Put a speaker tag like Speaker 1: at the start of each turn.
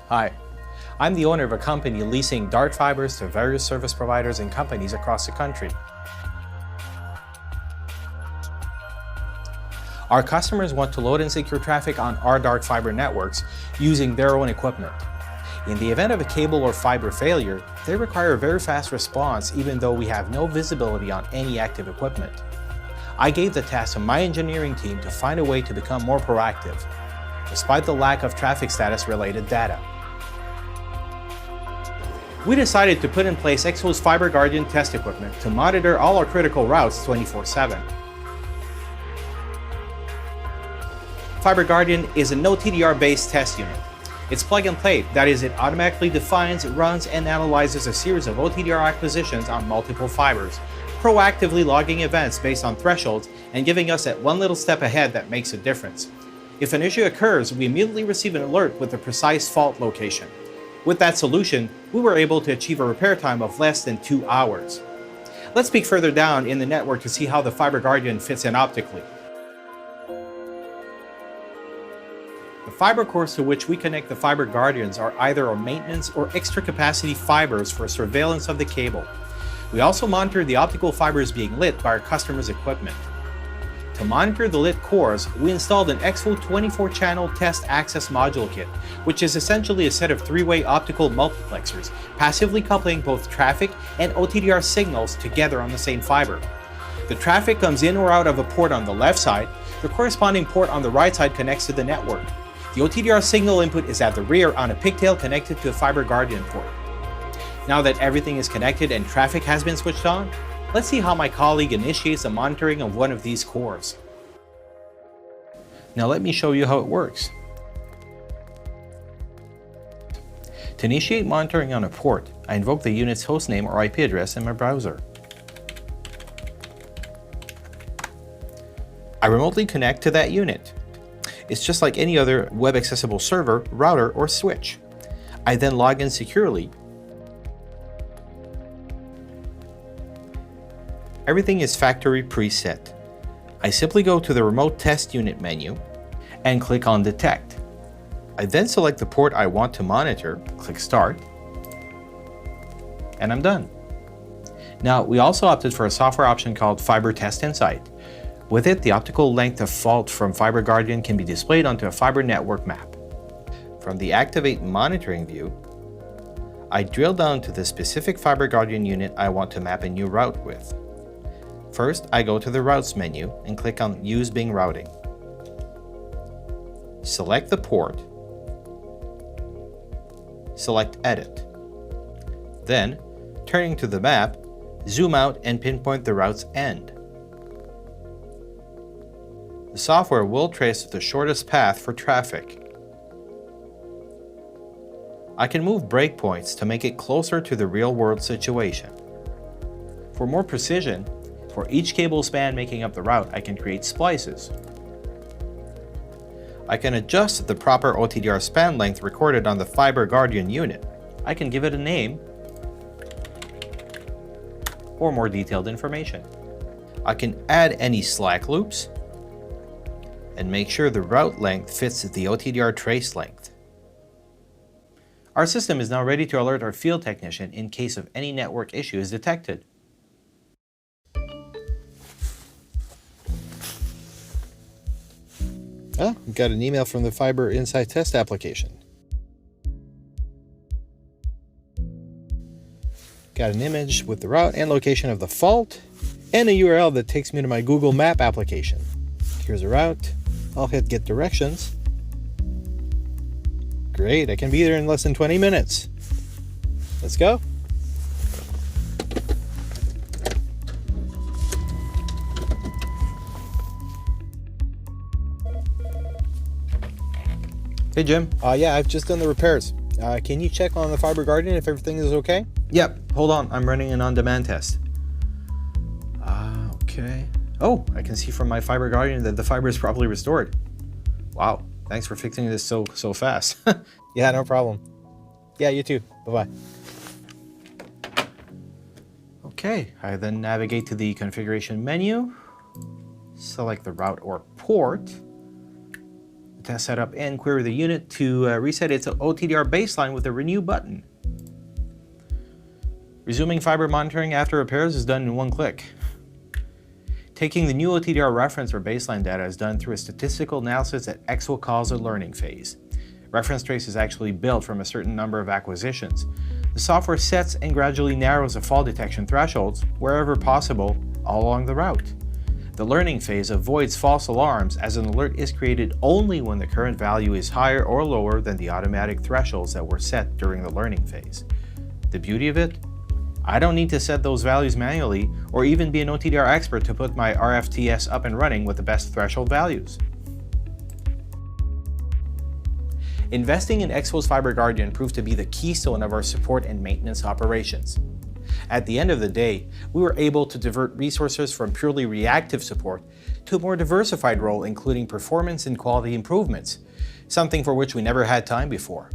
Speaker 1: Hi, I'm the owner of a company leasing dark fibers to various service providers and companies across the country. Our customers want to load and secure traffic on our dark fiber networks using their own equipment. In the event of a cable or fiber failure, they require a very fast response even though we have no visibility on any active equipment. I gave the task to my engineering team to find a way to become more proactive, despite the lack of traffic status related data. We decided to put in place Expo's FiberGuardian test equipment to monitor all our critical routes 24/7. FiberGuardian is a no TDR-based test unit. It's plug and play, that is, it automatically defines, runs, and analyzes a series of OTDR acquisitions on multiple fibers, proactively logging events based on thresholds and giving us that one little step ahead that makes a difference. If an issue occurs, we immediately receive an alert with the precise fault location. With that solution, we were able to achieve a repair time of less than 2 hours. Let's peek further down in the network to see how the FiberGuardian fits in optically. The fiber cores to which we connect the FiberGuardians are either our maintenance or extra capacity fibers for surveillance of the cable. We also monitor the optical fibers being lit by our customers' equipment. To monitor the lit cores, we installed an Expo 24-channel test access module kit, which is essentially a set of 3-way optical multiplexers, passively coupling both traffic and OTDR signals together on the same fiber. The traffic comes in or out of a port on the left side. The corresponding port on the right side connects to the network. The OTDR signal input is at the rear on a pigtail connected to a FiberGuardian port. Now that everything is connected and traffic has been switched on, let's see how my colleague initiates the monitoring of one of these cores. Now let me show you how it works. To initiate monitoring on a port, I invoke the unit's hostname or IP address in my browser. I remotely connect to that unit. It's just like any other web-accessible server, router, or switch. I then log in securely. Everything is factory preset. I simply go to the Remote Test Unit menu and click on Detect. I then select the port I want to monitor, click Start, and I'm done. Now, we also opted for a software option called Fiber Test Insight. With it, the optical length of fault from FiberGuardian can be displayed onto a fiber network map. From the Activate Monitoring view, I drill down to the specific FiberGuardian unit I want to map a new route with. First, I go to the Routes menu and click on Use Bing Routing. Select the port. Select Edit. Then, turning to the map, zoom out and pinpoint the route's end. The software will trace the shortest path for traffic. I can move breakpoints to make it closer to the real-world situation. For more precision, for each cable span making up the route, I can create splices. I can adjust the proper OTDR span length recorded on the FiberGuardian unit. I can give it a name or more detailed information. I can add any slack loops and make sure the route length fits the OTDR trace length. Our system is now ready to alert our field technician in case of any network issue is detected.
Speaker 2: Oh, got an email from the Fiber Insight Test application. Got an image with the route and location of the fault, and a URL that takes me to my Google Map application. Here's a route. I'll hit Get Directions. Great, I can be there in less than 20 minutes. Let's go.
Speaker 1: Hey Jim.
Speaker 2: Yeah, I've just done the repairs. Can you check on the FiberGuardian if everything is okay?
Speaker 1: Yep, hold on, I'm running an on-demand test. Okay. Oh, I can see from my FiberGuardian that the fiber is properly restored. Wow, thanks for fixing this so fast.
Speaker 2: Yeah, no problem. Yeah, you too. Bye-bye.
Speaker 1: Okay, I then navigate to the configuration menu, select the route or port, test setup and query the unit to reset its OTDR baseline with the renew button. Resuming fiber monitoring after repairs is done in one click. Taking the new OTDR reference or baseline data is done through a statistical analysis that X will call the learning phase. Reference trace is actually built from a certain number of acquisitions. The software sets and gradually narrows the fault detection thresholds wherever possible all along the route. The learning phase avoids false alarms as an alert is created only when the current value is higher or lower than the automatic thresholds that were set during the learning phase. The beauty of it? I don't need to set those values manually or even be an OTDR expert to put my RFTS up and running with the best threshold values. Investing in Expo's FiberGuardian proved to be the keystone of our support and maintenance operations. At the end of the day, we were able to divert resources from purely reactive support to a more diversified role including performance and quality improvements, something for which we never had time before.